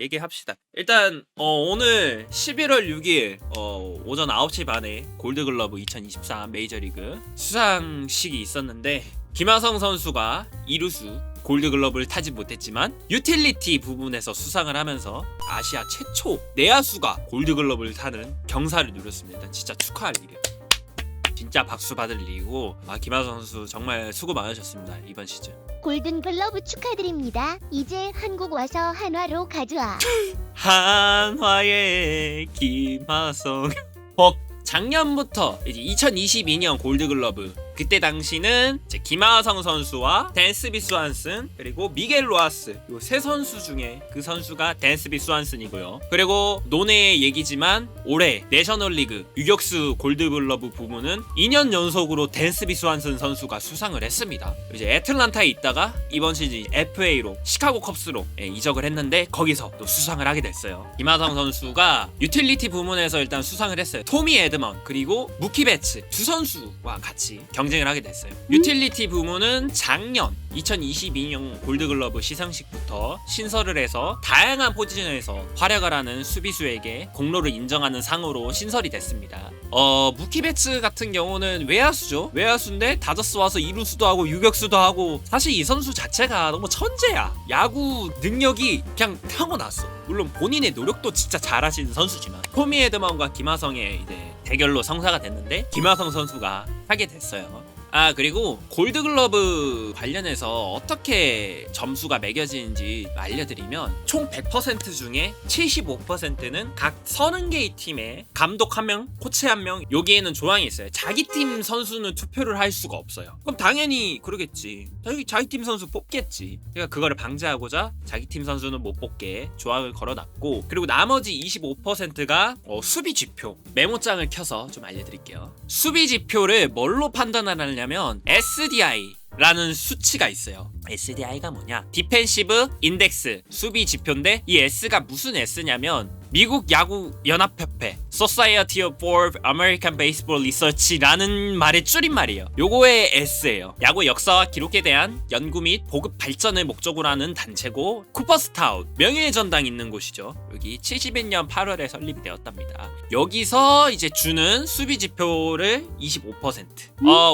얘기합시다. 일단 오늘 11월 6일 오전 9시 반에 골드글러브 2023 메이저리그 수상식이 있었는데 김하성 선수가 2루수 골드글러브를 타지 못했지만 유틸리티 부분에서 수상을 하면서 아시아 최초 내야수가 골드글러브를 타는 경사를 누렸습니다. 진짜 축하할 일이에요. 진짜 박수 받을 일이고 김하성 선수 정말 수고 많으셨습니다. 이번 시즌 골든글러브 축하드립니다. 이제 한국 와서 한화로 가져와. 한화의 김하성 작년부터 이제 2022년 골드글러브 그때 당시는 이제 김하성 선수와 댄스비 스완슨 그리고 미겔 로하스 요 세 선수 중에 그 선수가 댄스비 스완슨이고요. 그리고 논의 얘기지만 올해 내셔널리그 유격수 골드글러브 부문은 2년 연속으로 댄스비 스완슨 선수가 수상을 했습니다. 이제 애틀란타에 있다가 이번 시즌 FA로 시카고 컵스로 이적을 했는데 거기서 또 수상을 하게 됐어요. 김하성 선수가 유틸리티 부문에서 일단 수상을 했어요. 토미 에드먼 그리고 무키 베츠 두 선수와 같이 경쟁을 하게 됐어요. 유틸리티 부문은 작년 2022년 골드글러브 시상식부터 신설을 해서 다양한 포지션에서 활약을 하는 수비수에게 공로를 인정하는 상으로 신설이 됐습니다. 무키 베츠 같은 경우는 외야수죠. 외야수인데 다저스 와서 2루수도 하고 유격수도 하고 사실 이 선수 자체가 너무 천재야. 야구 능력이 그냥 타고났어. 물론 본인의 노력도 진짜 잘하시는 선수지만 토미 에드먼과 김하성의 이제 대결로 성사가 됐는데 김하성 선수가 하게 됐어요. 그리고 골드글러브 관련해서 어떻게 점수가 매겨지는지 알려드리면 총 100% 중에 75%는 각 30개의 팀에 감독 1명, 코치 1명 여기에는 조항이 있어요. 자기 팀 선수는 투표를 할 수가 없어요. 그럼 당연히 그러겠지. 자기 팀 선수 뽑겠지. 그러니까 그거를 방지하고자 자기 팀 선수는 못 뽑게 조항을 걸어놨고 그리고 나머지 25%가 수비 지표 메모장을 켜서 좀 알려드릴게요. 수비 지표를 뭘로 판단하느냐 면 SDI라는 수치가 있어요. SDI가 뭐냐? 디펜시브 인덱스 수비 지표인데 이 S가 무슨 S냐면 미국 야구 연합협회 Society for American Baseball Research라는 말의 줄임말이에요. 요거의 S예요. 야구 역사와 기록에 대한 연구 및 보급 발전을 목적으로 하는 단체고 쿠퍼스타웃 명예의 전당이 있는 곳이죠. 여기 71년 8월에 설립이 되었답니다. 여기서 이제 주는 수비 지표를 25%.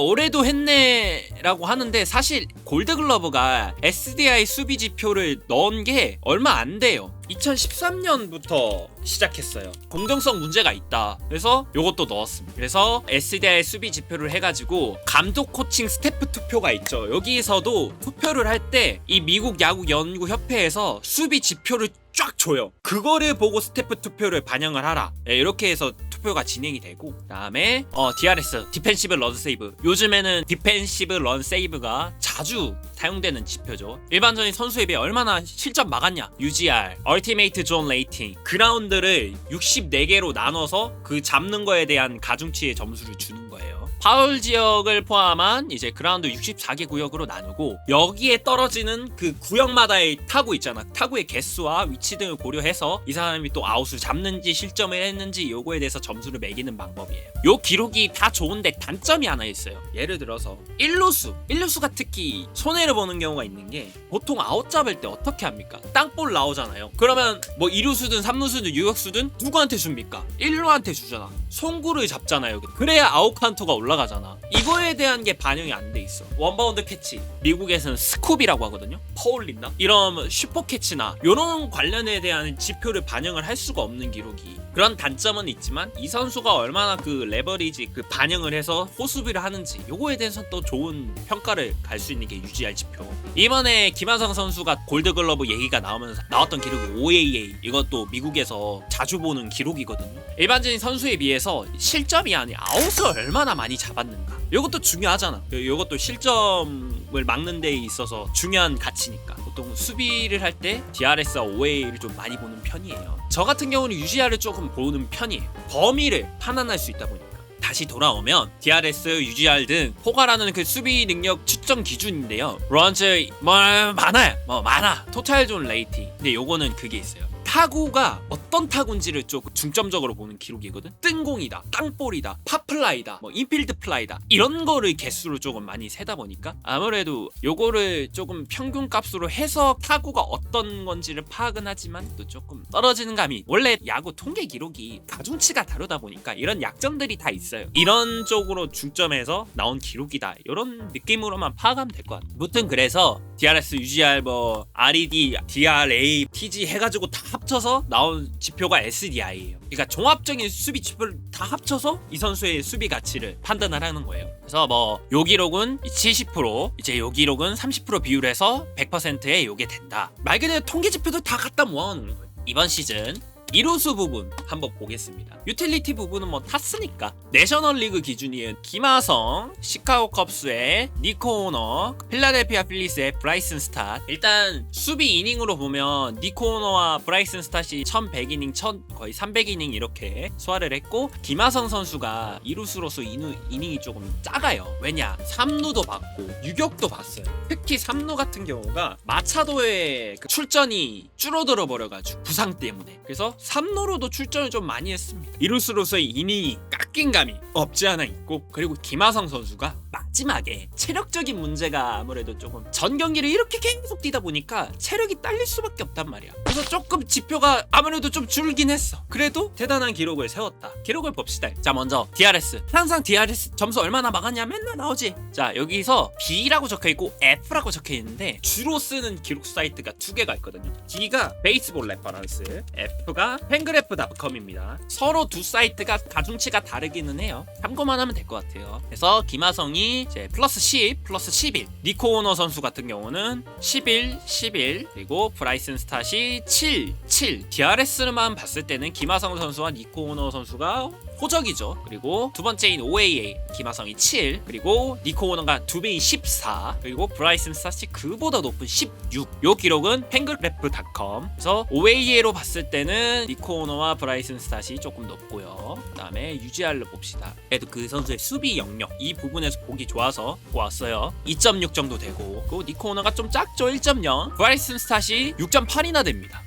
올해도 했네라고 하는데 사실 골드글러브가 SDI 수비 지표를 넣은 게 얼마 안 돼요. 2013년부터 시작했어요. 공정성 문제가 있다. 그래서 요것도 넣었습니다. 그래서 SDI 수비 지표를 해가지고 감독 코칭 스태프 투표가 있죠. 여기서도 투표를 할 때 이 미국 야구 연구 협회에서 수비 지표를 쫙 줘요. 그거를 보고 스태프 투표를 반영을 하라. 이렇게 해서 투표가 진행이 되고 그다음에 DRS 디펜시브 런 세이브 요즘에는 디펜시브 런 세이브가 자주 사용되는 지표죠. 일반적인 선수에 비해 얼마나 실점 막았냐. UGR 얼티메이트 존 레이팅 그라운드를 64개로 나눠서 그 잡는 거에 대한 가중치의 점수를 주는 거예요. 파울 지역을 포함한 이제 그라운드 64개 구역으로 나누고 여기에 떨어지는 그 구역마다의 타구 있잖아. 타구의 개수와 위치 등을 고려해서 이 사람이 또 아웃을 잡는지 실점을 했는지 요거에 대해서 점수를 매기는 방법이에요. 요 기록이 다 좋은데 단점이 하나 있어요. 예를 들어서 1루수가 특히 손해를 보는 경우가 있는 게 보통 아웃 잡을 때 어떻게 합니까? 땅볼 나오잖아요. 그러면 뭐 2루수든 3루수든 유격수든 누구한테 줍니까? 1루한테 주잖아. 송구를 잡잖아요. 그래야 아웃 카운트가 올라가잖아. 이거에 대한 게 반영이 안 돼 있어. 원바운드 캐치 미국에서는 스쿱이라고 하거든요. 퍼올린다 이런 슈퍼 캐치나 이런 관련에 대한 지표를 반영을 할 수가 없는 기록이 그런 단점은 있지만 이 선수가 얼마나 그 레버리지 그 반영을 해서 호수비를 하는지 요거에 대해서 또 좋은 평가를 갈 수 있는 게 UGR 지표. 이번에 김하성 선수가 골드글러브 얘기가 나오면서 나왔던 기록이 OAA 이것도 미국에서 자주 보는 기록이거든요. 일반적인 선수에 비해서 실점이 아니라 아웃을 얼마나 많이 잡았는가 이것도 중요하잖아. 이것도 실점을 막는 데 있어서 중요한 가치니까 보통 수비를 할 때 DRS와 OA를 좀 많이 보는 편이에요. 저 같은 경우는 UGR을 조금 보는 편이에요. 범위를 판단할 수 있다 보니까. 다시 돌아오면 DRS, UGR 등 포괄하는 그 수비 능력 측정 기준인데요. 런즈 많아요. 많아. 토탈 존 레이팅. 근데 요거는 그게 있어요. 타구가 어떤 타구인지를 좀 중점적으로 보는 기록이거든. 뜬공이다, 땅볼이다, 팝플라이다, 뭐 인필드 플라이다 이런 거를 개수로 조금 많이 세다 보니까 아무래도 요거를 조금 평균 값으로 해서 타구가 어떤 건지를 파악은 하지만 또 조금 떨어지는 감이, 원래 야구 통계 기록이 가중치가 다르다 보니까 이런 약점들이 다 있어요. 이런 쪽으로 중점해서 나온 기록이다 이런 느낌으로만 파악하면 될 것 같아요. 무튼 그래서 DRS, UGR, 뭐 RED, DRA, TG 해가지고 다 합쳐서 나온 지표가 SDI예요. 그러니까 종합적인 수비 지표를 다 합쳐서 이 선수의 수비 가치를 판단을 하는 거예요. 그래서 뭐 요 기록은 70%, 이제 요 기록은 30% 비율해서 100%에 요게 된다. 말 그대로 통계 지표도 다 갖다 모아놓는 거예요. 이번 시즌 이루수 부분 한번 보겠습니다. 유틸리티 부분은 뭐 탔으니까 내셔널리그 기준이에요. 김하성, 시카고 컵스의 니코 오너, 필라델피아 필리스의 브라이슨 스탓. 일단 수비 이닝으로 보면 니코 오너와 브라이슨 스탓이 1100이닝, 거의 300이닝 이렇게 소화를 했고, 김하성 선수가 이루수로서 이닝이 조금 작아요. 왜냐? 3루도 봤고 유격도 봤어요. 특히 3루 같은 경우가 마차도의 그 출전이 줄어들어 버려가지고 부상 때문에. 그래서 3루로도 출전을 좀 많이 했습니다. 이루스로서의 이닝이 깎인 감이 없지 않아 있고, 그리고 김하성 선수가 마지막에 체력적인 문제가 아무래도 조금 전 경기를 이렇게 계속 뛰다 보니까 체력이 딸릴 수밖에 없단 말이야. 그래서 조금 지표가 아무래도 좀 줄긴 했어. 그래도 대단한 기록을 세웠다. 기록을 봅시다. 자, 먼저 DRS. 항상 DRS 점수 얼마나 막았냐 맨날 나오지. 자, 여기서 B라고 적혀있고 F라고 적혀있는데 주로 쓰는 기록 사이트가 두 개가 있거든요. D가 베이스볼 레퍼런스, F가 팬그래프닷컴입니다. 서로 두 사이트가 가중치가 다르기는 해요. 참고만 하면 될 것 같아요. 그래서 김하성이 이제 플러스 10, 플러스 11, 니코 오너 선수 같은 경우는 11, 11, 그리고 브라이슨 스탓이 7, 7. DRS만 봤을 때는 김하성 선수와 니코 오너 선수가 호적이죠. 그리고 두 번째인 OAA 김하성이 7, 그리고 니코 오너가 두 배인 14, 그리고 브라이슨 스탓이 그보다 높은 16. 요 기록은 팬그래프닷컴. 그래서 OAA로 봤을 때는 니코 오너와 브라이슨 스탓이 조금 높고요. 그 다음에 UGR로 봅시다. 그래도 그 선수의 수비 영역 이 부분에서 보기 좋아서 보았어요. 2.6 정도 되고, 그리고 니코 오너가 좀 작죠. 1.0. 브라이슨 스탓이 6.8이나 됩니다.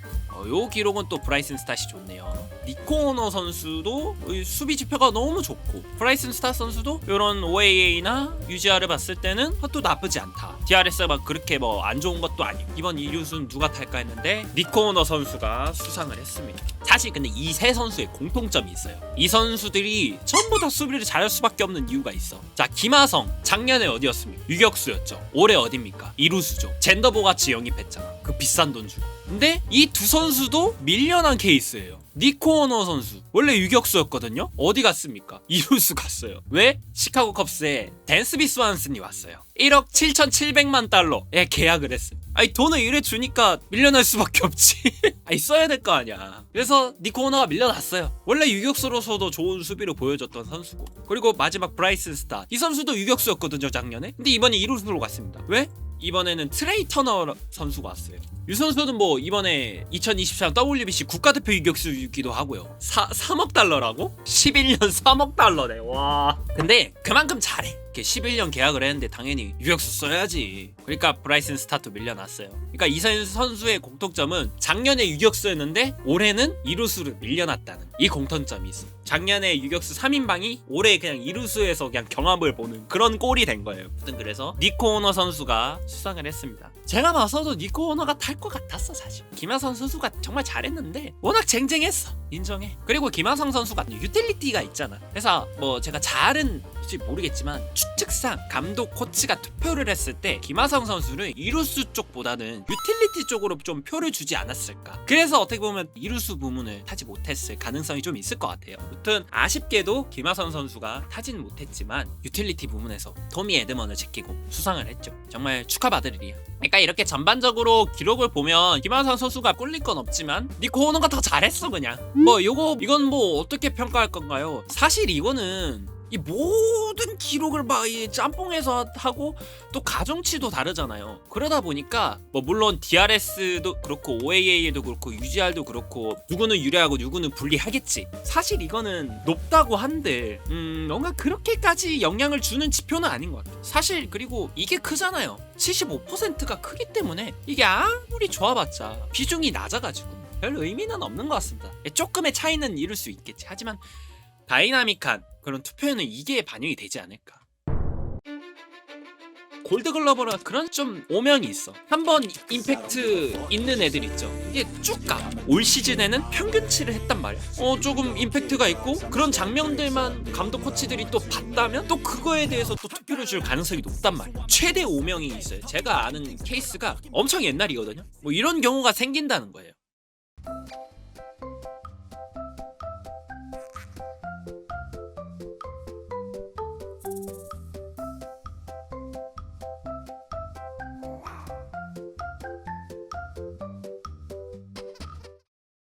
요 기록은 또 브라이슨 스탓이 좋네요. 니코 오너 선수도 수비 지표가 너무 좋고, 브라이슨 스탓 선수도 이런 OAA나 UGR을 봤을 때는 또 나쁘지 않다. DRS가 그렇게 뭐 안 좋은 것도 아니고. 이번 이루수는 누가 탈까 했는데 니코 오너 선수가 수상을 했습니다. 사실 근데 이 세 선수의 공통점이 있어요. 이 선수들이 전부 다 수비를 잘할 수밖에 없는 이유가 있어. 자, 김하성 작년에 어디였습니까? 유격수였죠. 올해 어딥니까? 이루수죠. 젠더보같이 영입했잖아. 그 비싼 돈 주고. 근데 이 두 선수도 밀려난 케이스예요. 니코 오너 선수 원래 유격수였거든요. 어디 갔습니까? 이루수 갔어요. 왜? 시카고 컵스에 댄스비 스완슨이 왔어요. 1억 7,700만 달러에 계약을 했어요. 아니 돈을 이래 주니까 밀려날 수밖에 없지. 아니 써야 될 거 아니야. 그래서 니코 오너가 밀려났어요. 원래 유격수로서도 좋은 수비를 보여줬던 선수고, 그리고 마지막 브라이슨 스타 이 선수도 유격수였거든요 작년에. 근데 이번에 이루수로 갔습니다. 왜? 이번에는 트레이 터너 선수가 왔어요. 이 선수는 뭐 이번에 2023 WBC 국가대표 유격수이기도 하고요. 3억 달러라고? 11년 3억 달러네. 와. 근데 그만큼 잘해. 11년 계약을 했는데 당연히 유격수 써야지. 그러니까 브라이슨 스타도 밀려났어요. 그러니까 이 선수의 공통점은 작년에 유격수였는데 올해는 이루수를 밀려났다는 이 공통점이 있어. 작년에 유격수 3인방이 올해 그냥 이루수에서 그냥 경합을 보는 그런 꼴이 된 거예요. 아무튼 그래서 니코 오너 선수가 수상을 했습니다. 제가 봐서도 니코 오너가 탈 것 같았어 사실. 김하성 선수가 정말 잘했는데 워낙 쟁쟁했어. 인정해. 그리고 김하성 선수가 유틸리티가 있잖아. 그래서 뭐 제가 잘은 모르겠지만 추측상 감독 코치가 투표를 했을 때 김하성 선수는 이루수 쪽보다는 유틸리티 쪽으로 좀 표를 주지 않았을까. 그래서 어떻게 보면 이루수 부문을 타지 못했을 가능성이 좀 있을 것 같아요. 아무튼 아쉽게도 김하성 선수가 타진 못했지만 유틸리티 부문에서 토미 에드먼을 제끼고 수상을 했죠. 정말 축하받을 일이야. 그러니까 이렇게 전반적으로 기록을 보면 김하성 선수가 꿀릴 건 없지만 니코 오너가 더 잘했어 그냥. 뭐 이건 뭐 어떻게 평가할 건가요? 사실 이거는 이 모든 기록을 막 이 짬뽕해서 하고 또 가중치도 다르잖아요. 그러다 보니까 뭐 물론 DRS도 그렇고 OAA도 그렇고 UGR도 그렇고 누구는 유리하고 누구는 불리하겠지. 사실 이거는 높다고 한들 뭔가 그렇게까지 영향을 주는 지표는 아닌 것 같아요. 사실 그리고 이게 크잖아요. 75%가 크기 때문에 이게 아무리 좋아봤자 비중이 낮아가지고 별 의미는 없는 것 같습니다. 조금의 차이는 이룰 수 있겠지. 하지만 다이나믹한 그런 투표에는 이게 반영이 되지 않을까. 골드글러브는 그런 좀 오명이 있어. 한번 임팩트 있는 애들 있죠. 이게 쭉 가. 올 시즌에는 평균치를 했단 말이야. 조금 임팩트가 있고 그런 장면들만 감독 코치들이 또 봤다면 또 그거에 대해서 또 투표를 줄 가능성이 높단 말이야. 최대 오명이 있어요. 제가 아는 케이스가 엄청 옛날이거든요. 뭐 이런 경우가 생긴다는 거예요.